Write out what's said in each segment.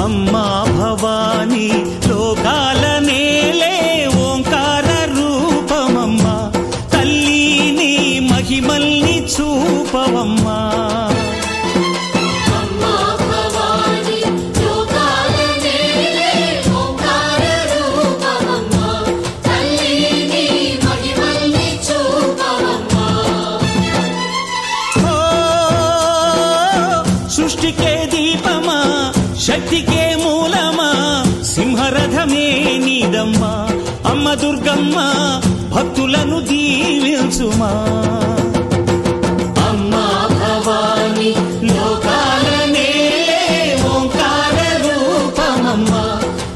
అమ్మా భవాని లోకాల నేలే ఓంకార రూపమమ్మా తల్లిని మహిమల్ని చూపవమ్మా సృష్టికే దీపమా శక్తికే మూలమా సింహరథమే నీదమ్మా అమ్మ దుర్గమ్మ భక్తులను దీవించుమా అమ్మా భవాని లోకాల నేలే ఓంకార రూపమమ్మా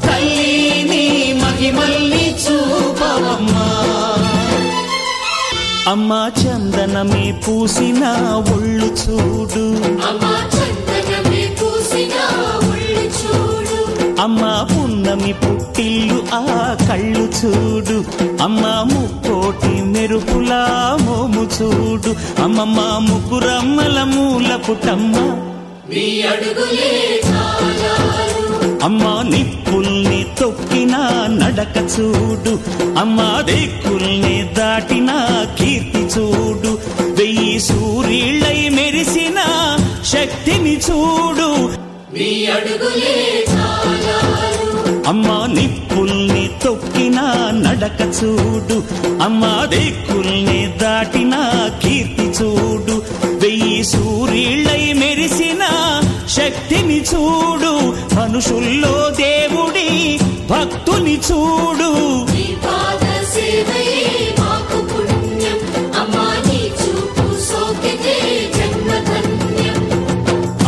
తల్లిని మహిమల్ని చూపవమ్మా అమ్మా చందనమే పూసిన ఒళ్ళు చూడు అమ్మా పున్నమి పుట్టిల్లు ఆ కళ్ళు చూడు అమ్మా ముక్కోటి మెరుపులా మోము చూడు అమ్మమ్మ ముగ్గురమ్మల మూల పుట్టమ్మ అమ్మా నిప్పుల్ని తొక్కిన నడక చూడు అమ్మా దిక్కుల్ని దాటిన కీర్తి చూడు 1000 సూర్యుళ్ళై మెరిసిన శక్తిని చూడు అమ్మా నిప్పుల్ని తొక్కిన నడక చూడు అమ్మా దిక్కుల్ని దాటిన కీర్తి చూడు 1000 సూర్యుళ్ళై మెరిసిన శక్తిని చూడు మనుషుల్లో దేవుడి భక్తుని చూడు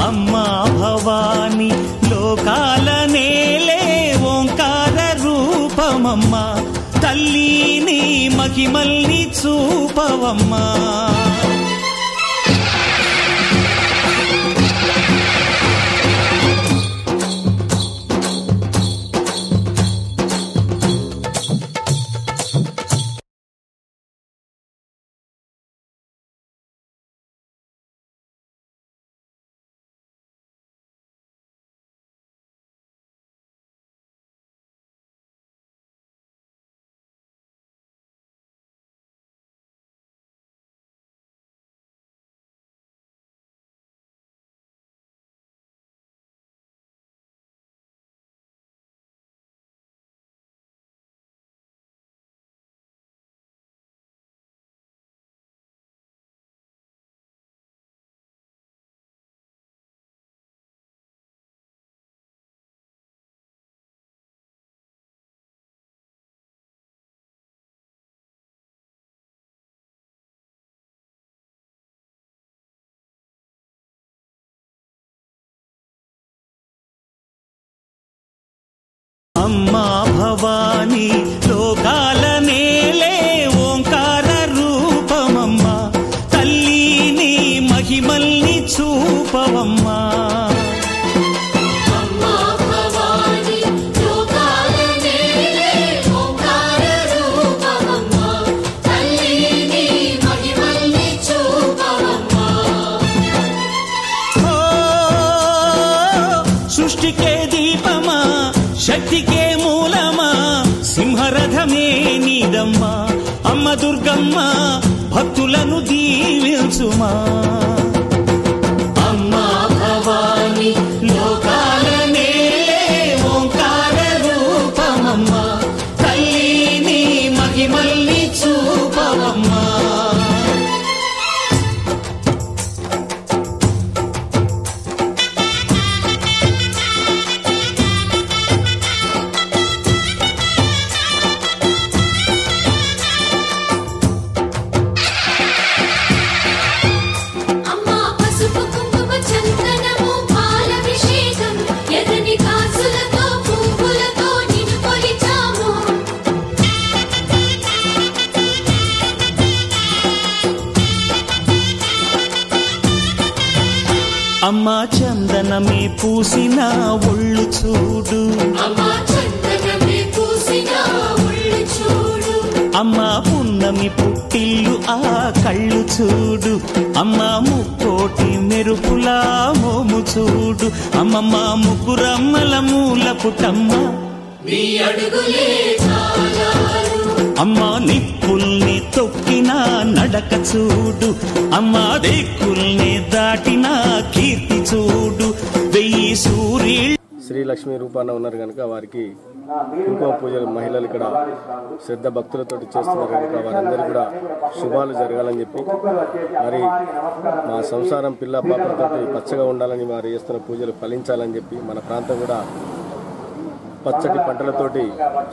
అమ్మా భవాని లోకాల నేలే ఓంకార రూపమమ్మా తల్లిని మహిమల్ని చూపవమ్మా అమ్మా భవాని లోకాల నేలే ఓంకార రూపమమ్మా తల్లిని మహిమల్ని చూపవమ్మా సృష్టికే దీపమా శక్తికే మూలమా సింహరథమే నీదమ్మా అమ్మ దుర్గమ్మ భక్తులను దీవించుమా అమ్మా భవాని లోకాల నేలే ఓంకార రూపమమ్మా తల్లిని మహిమల్ని చూపవమ్మా అమ్మా చందనమే పూసిన ఒళ్ళు చూడు అమ్మా పున్నమి పుట్టిల్లు ఆ కళ్ళు చూడు అమ్మా ముక్కోటి మెరుపులా మోము చూడు అమ్మమ్మ ముగ్గురమ్మల మూల పుటమ్మ నీ అడుగులే చాలారు. అమ్మా నిప్పుల్ని తొక్కిన నడక చూడు, అమ్మా దిక్కుల్ని దాటిన కీర్తి చూడు. 1000 సూర్యులు శ్రీ లక్ష్మీ రూపాన ఉన్నారు కనుక వారికి కుంకుమ పూజలు మహిళలు ఇక్కడ శ్రద్ధ భక్తులతో చేస్తున్నారు కనుక వారందరూ కూడా శుభాలు జరగాలని చెప్పి, మరి మా సంసారం పిల్ల పాపలతో పచ్చగా ఉండాలని వారు చేస్తున్న పూజలు ఫలించాలని చెప్పి, మన ప్రాంతం కూడా పచ్చటి పంటలతోటి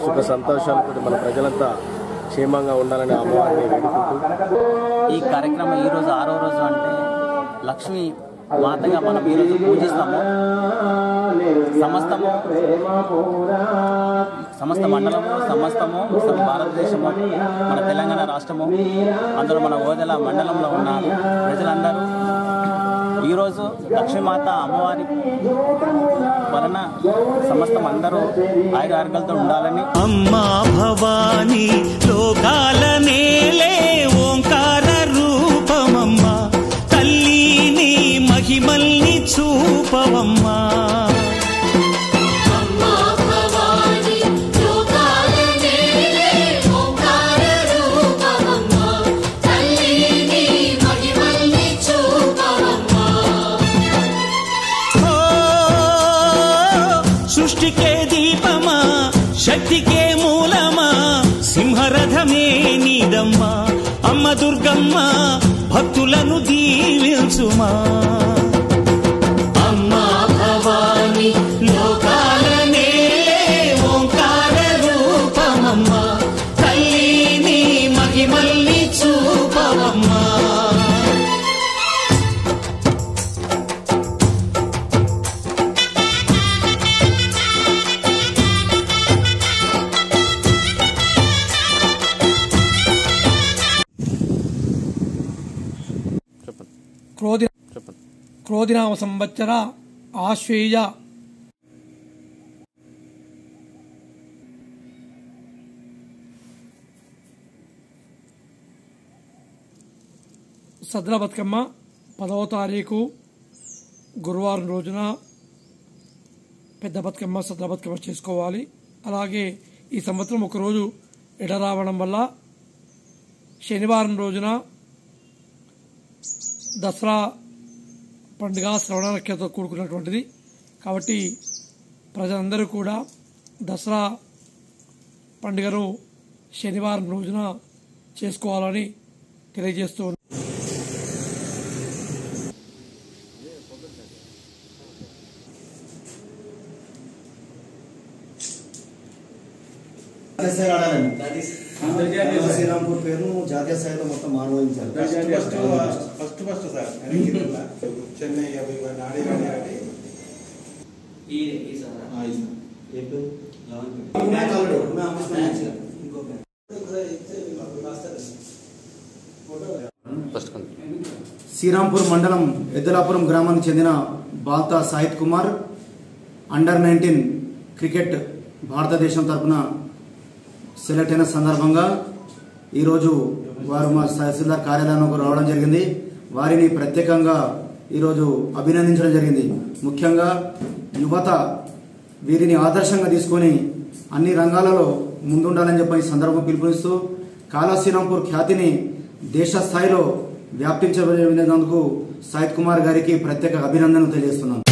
సుఖ సంతోషాలతో మన ప్రజలంతా క్షేమంగా ఉండాలని అమ్మవారిని వేడుకుంటూ ఈ కార్యక్రమం ఈరోజు 6వ రోజు అంటే లక్ష్మీ మాతగా మనం ఈరోజు పూజిస్తాము. సమస్త మండలము, సమస్తము భారతదేశము, మన తెలంగాణ రాష్ట్రము, అందులో మన ఓదెల మండలంలో ఉన్న ప్రజలందరూ ఈరోజు లక్ష్మీమాత అమ్మవారి వలన సమస్తం అందరూ ఆయురారోగ్యాలతో ఉండాలని. అమ్మా భవానీ లోకాల నేలే ఓంకార రూపమమ్మా, తల్లిని మహిమల్ని చూపవమ్మా. అమ్మా భవాని లోకాల నేలే ఓంకార రూపమమ్మా, తల్లిని మహిమల్ని చూపవమ్మా. ఓ సృష్టికే దీపమా, శక్తికే మూలమా, సింహరథమే నీదమ్మా. అమ్మ దుర్గమ్మ భక్తులను దీవించుమా. అమ్మా భవాని లోకాల నేలే ఓంకార రూపమమ్మా, తల్లిని మహిమల్ని చూపవమ్మా. క్రోధినామ సంవత్సర ఆశ్వేయ సద్ర బతుకమ్మ 10వ తారీఖు గురువారం రోజున పెద్ద బతుకమ్మ సద్ర బతుకమ్మ చేసుకోవాలి. అలాగే ఈ సంవత్సరం ఒకరోజు ఎడ రావడం వల్ల శనివారం రోజున దసరా పండుగ శ్రవణ నక్షత్రంతో కూడుకున్నటువంటిది. కాబట్టి ప్రజలందరూ కూడా దసరా పండుగను శనివారం రోజున చేసుకోవాలని తెలియజేస్తూ ఉన్నాను. శ్రీరాంపూర్ పేరును జాతీయ స్థాయిలో మొత్తం మానవించారు. ఫస్ట్ సార్ చెన్నై శ్రీరాంపూర్ మండలం ఎద్దలాపురం గ్రామానికి చెందిన బాల్తా సాహిత్ కుమార్ అండర్-19 క్రికెట్ భారతదేశం తరఫున సెలెక్ట్ అయిన సందర్భంగా ఈరోజు వారు మా తహసీల్దార్ కార్యాలయంలోకి రావడం జరిగింది. వారిని ప్రత్యేకంగా ఈరోజు అభినందించడం జరిగింది. ముఖ్యంగా యువత వీరిని ఆదర్శంగా తీసుకొని అన్ని రంగాలలో ముందుండాలని చెప్పి ఈ సందర్భం పిలుపునిస్తూ శ్రీరాంపూర్ ఖ్యాతిని దేశ స్థాయిలో వ్యాప్తించబడినందుకు సాహిత్ కుమార్ గారికి ప్రత్యేక అభినందనలు తెలియజేస్తున్నాను.